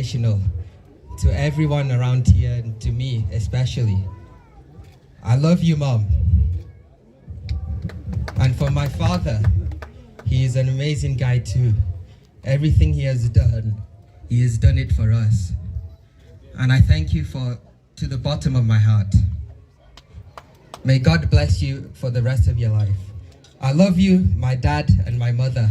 inspirational to everyone around here and to me especially. I love you, Mom. And for my father, he is an amazing guy too. Everything he has done it for us. And I thank you to the bottom of my heart. May God bless you for the rest of your life. I love you, my dad and my mother.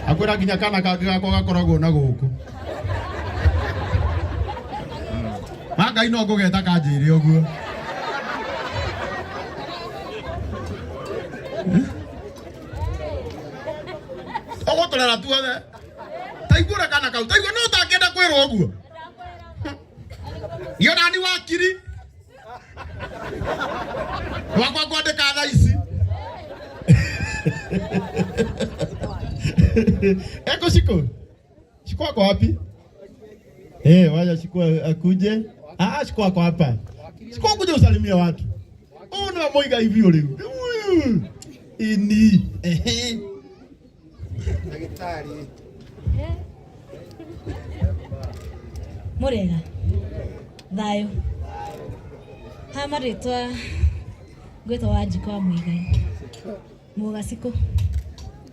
Akwira nginya kana gako gakoragwo na guku. Magai no ngugeta kanjire uguo. Ogo torera tuothe. Taigura kana kau. Taigua no takenda kwirwo uguo. Yo nani wakiri? Wakwa kwandika thaa ici. Eko shiko. Shiko wako wapi? Waja shiko akuje. Shiko wako hapa. Shiko akuje usalimia watu. Una Muigai hivi leo. Ini. Daktari. Murega. Thayo. Hamaritwa gwetwa Wanjiko wa Muigai. Mugaciko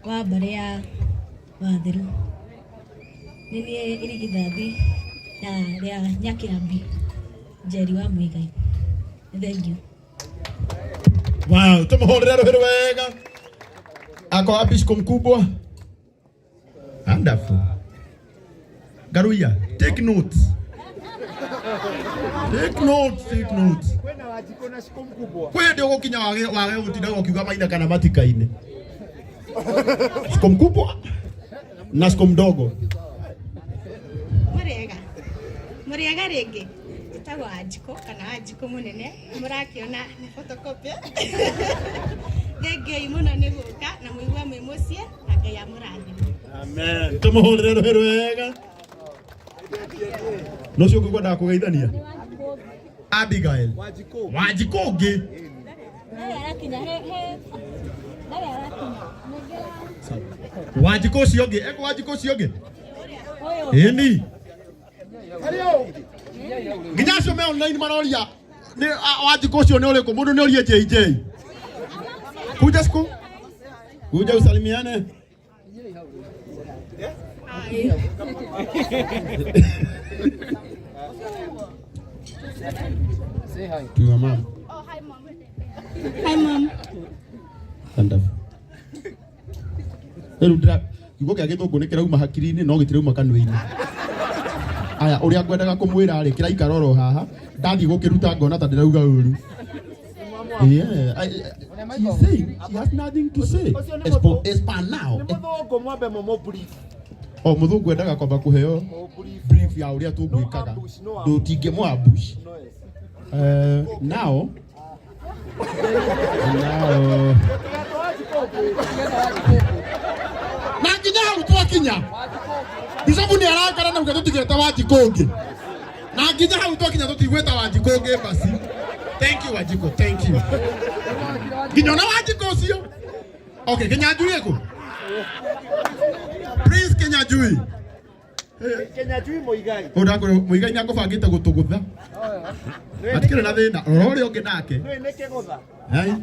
wa mbare ya Wathiru. Nini irigithathi ya Nyakiambi Njeri wa Muigai. Thank you. Wow, tumuhorera rohero wega. Ako wapi shiko mkubwa? Wonderful. Garuya, take notes. Take notes. Kwena Wanjiko na shiko mkubwa. Kwe ndio gokinya wage utinda gokiuga maina kana matikaine. Shiko mkubwa na shiko mdogo. Muriega ringi. Itagwo Wanjiko kana Wanjiko munene. Murakiona ni photocopy. Ngenge muno ni guka na muigwa mwi mucie na Ngai amurathime. Amen. Tumuhorere rohero wega. No cio ngikwa ndakugeithania. Abigail. Wanjiko ngi. Wanjiko cio ngi. Eko Wanjiko cio ngi. Ini. Nginya cio me online maroria. Ni Wanjiko cio ni uriko mundu ni urie JJ. Kuja siku. Kuja usalimiane. Say hi to your mom. Oh, hi mom. Hi mom. Wonderful. Erudra, yugo kia githungu nikira uma hakiri-ini no gitire uma kanua-ini. Aya, uria ngwendaga kumwira ri kira ikaroro haha, ndathi gukiruta ngona ta ndirauga uru. Yeah, she's saying she has nothing to say. It's for now. Muthugu mwambe momo brief. Muthungu endaga kwamba kuheo brief ya uria tugwikaga. Ndutinge ambush. Now. Na nginya arutwo kinya. Bisabu ni arakara na ugatutigereta Wanjiko ngi. Na nginya arutwo kinya tutigweta Wanjiko ngi basi. Thank you Wanjiko, thank you. Nginya na Wanjiko ucio. Okay, Kenya Jui eko. Prince Kenya Jui. Kenya Jui Muigai. Oda ko Muigai ni akubangite gutugutha. Atikire na thina. Rori onge nake. Nwe neke gutha. Hai.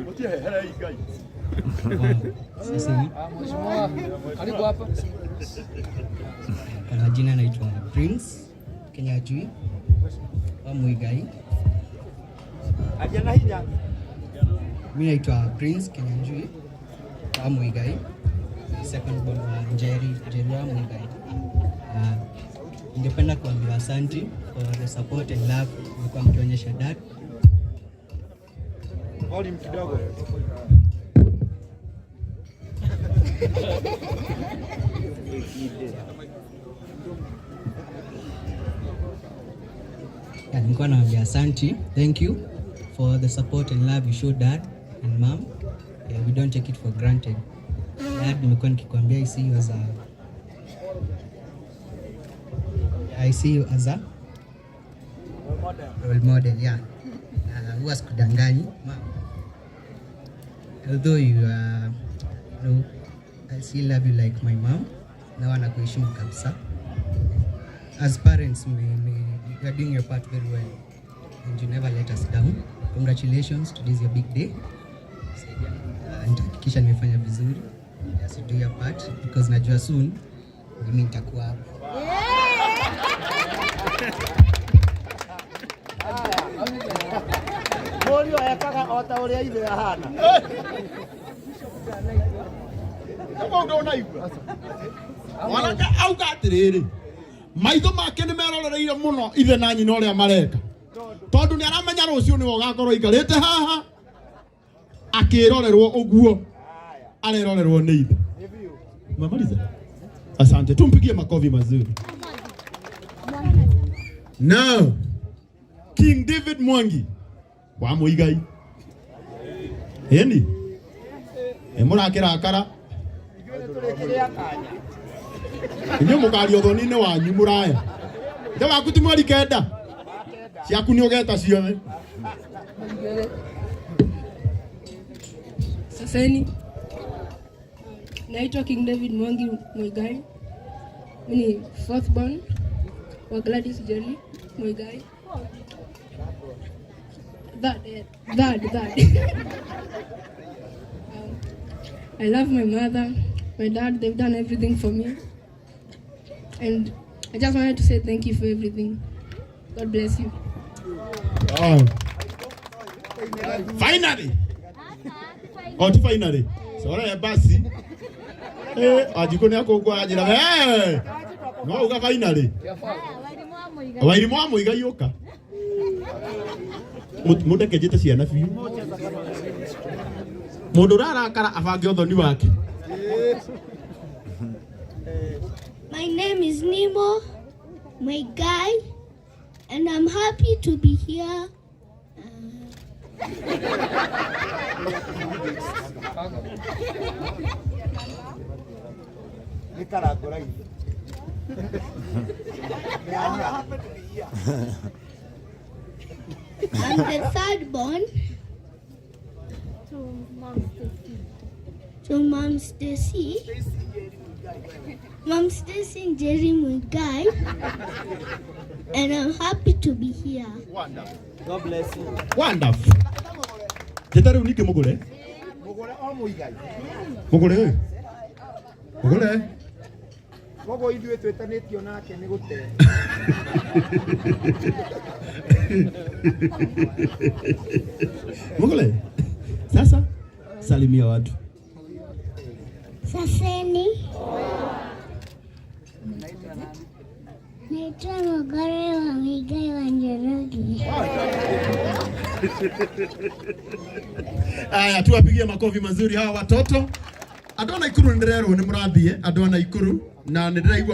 Utie hera Igai. Sasa Mheshimiwa, karibu hapa. kwa jina naitwa Prince Kenya Jui wa Muigai. Ajana hinya. Mimi naitwa Prince Kenya Jui wa Muigai. Second born wa Njeri wa Muigai. Ningependa kuambia asante for the support and love mlikuwa mkionyesha dad. Volume kidogo. Nilikuwa naambia asante, thank you for the support and love you showed dad and mom. We don't take it for granted. Dad, nimekuwa nikikwambia I see you as Role model, yeah. Huwa sikudanganyi. Although I still love you like my mom. Na wanakuheshimu kabisa. As parents, you are doing your part very well. And you never let us down. Congratulations, today is your big day. And hakikisha nimefanya vizuri. Just do your part because najua soon mimi nitakuwa hapo. Morio yakaga ota uria ithe ahana. Kama unaona hivyo. Wanaka auga atiriri. Maitho make ni meroreire muno ithe na nyina uria mareka. Tondu ni aramenya rucio ni wogakorwo ikarite haha. Akirorerwo uguo. Arerorerwo ni ithe. Mamaliza. Asante, tumpigie makofi mazuri. Now, King David Mwangi wa Muigai. Hendi. Emurakira akara. Inyo mukari othoni-ini wanyu muraya. Nda waku ti mweri kenda. Ciaku ni ugeta ciothe. Saseni. Naitwa King David Mwangi Muigai. Mimi fourth born wa Gladys Jerry Muigai. That. I love my mother, my dad. They've done everything for me, and I just wanted to say thank you for everything. God bless you. Oh. Finally. Finally. Sorry, basi. Ajikoni yako kwa ajira. No uga finally. Wairimu wa Muigai yoka. Muda kejeta ciana biu. Mundu rarakara abange uthoni wake. My name is Nemo Muigai, and I'm happy to be here. I'm the third born to Mom Stacy. Mom Stacy and Jerry Muigai, and I'm happy to be here. Wonderful. God bless you. Wonderful. Jetare unike mugure. Mugore o Muigai. Mugure. Mugure. Gogo ithuĩ twĩtanĩtio nake nĩ gũte. Mugure. Sasa salimia watu. Saseni. Naitwa Mugore wa Muigai wa Njoronge. Aya, tuwapigie makofi mazuri hawa watoto. Andũ a Naikuru nĩ ndĩrerwo nĩ mũrathiĩ, andũ a Naikuru na nĩ ndĩraigua